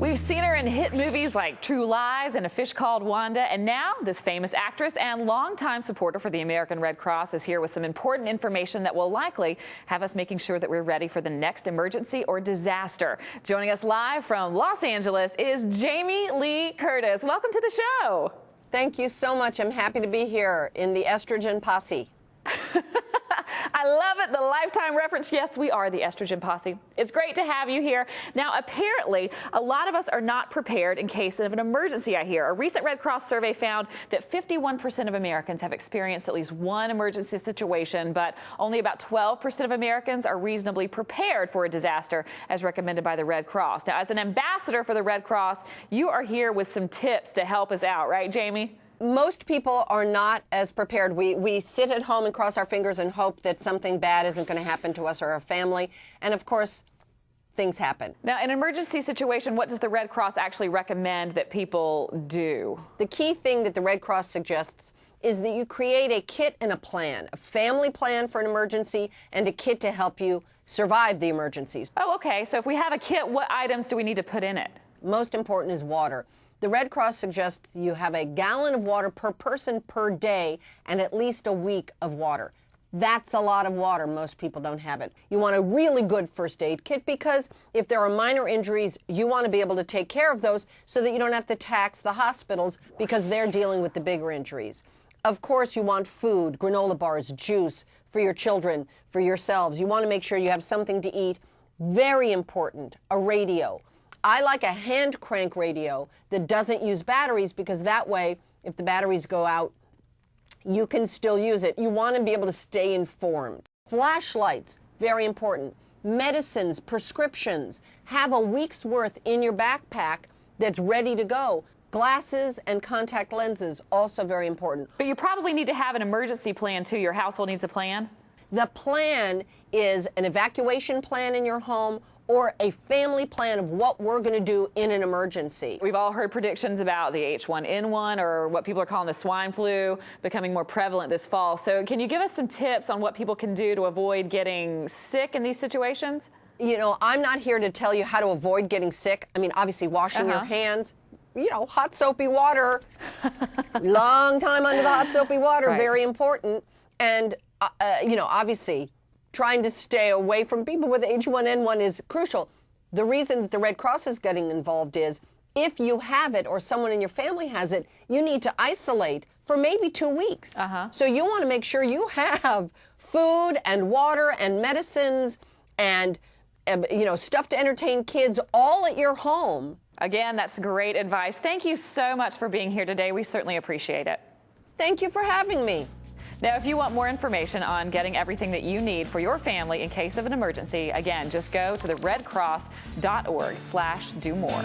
We've seen her in hit movies like True Lies and A Fish Called Wanda, and now this famous actress and longtime supporter for the American Red Cross is here with some important information that will likely have us making sure that we're ready for the next emergency or disaster. Joining us live from Los Angeles is Jamie Lee Curtis. Welcome to the show. Thank you so much. I'm happy to be here in the estrogen posse. I love it, the Lifetime reference. Yes, we are the estrogen posse. It's great to have you here. Now, apparently, a lot of us are not prepared in case of an emergency, I hear. A recent Red Cross survey found that 51% of Americans have experienced at least one emergency situation, but only about 12% of Americans are reasonably prepared for a disaster, as recommended by the Red Cross. Now, as an ambassador for the Red Cross, you are here with some tips to help us out, right, Jamie? Most people are not as prepared. We sit at home and cross our fingers and hope that something bad isn't going to happen to us or our family. And of course, things happen. Now, in an emergency situation, what does the Red Cross actually recommend that people do? The key thing that the Red Cross suggests is that you create a kit and a plan, a family plan for an emergency and a kit to help you survive the emergencies. Oh, okay. So if we have a kit, what items do we need to put in it? Most important is water. The Red Cross suggests you have a gallon of water per person per day and at least a week of water. That's a lot of water. Most people don't have it. You want a really good first aid kit because if there are minor injuries, you want to be able to take care of those so that you don't have to tax the hospitals because they're dealing with the bigger injuries. Of course, you want food, granola bars, juice for your children, for yourselves. You want to make sure you have something to eat. Very important, a radio. I like a hand crank radio that doesn't use batteries because that way, if the batteries go out, you can still use it. You want to be able to stay informed. Flashlights, very important. Medicines, prescriptions. Have a week's worth in your backpack that's ready to go. Glasses and contact lenses, also very important. But you probably need to have an emergency plan too. Your household needs a plan? The plan is an evacuation plan in your home or a family plan of what we're going to do in an emergency. We've all heard predictions about the H1N1 or what people are calling the swine flu becoming more prevalent this fall. So can you give us some tips on what people can do to avoid getting sick in these situations? You know, I'm not here to tell you how to avoid getting sick. I mean, obviously washing your hands, you know, hot soapy water, long time under the hot soapy water, right. Very important. And, you know, obviously, trying to stay away from people with H1N1 is crucial. The reason that the Red Cross is getting involved is if you have it or someone in your family has it, you need to isolate for maybe 2 weeks. So you want to make sure you have food and water and medicines and, you know, stuff to entertain kids all at your home. Again, that's great advice. Thank you so much for being here today. We certainly appreciate it. Thank you for having me. Now, if you want more information on getting everything that you need for your family in case of an emergency, again, just go to the redcross.org/do more.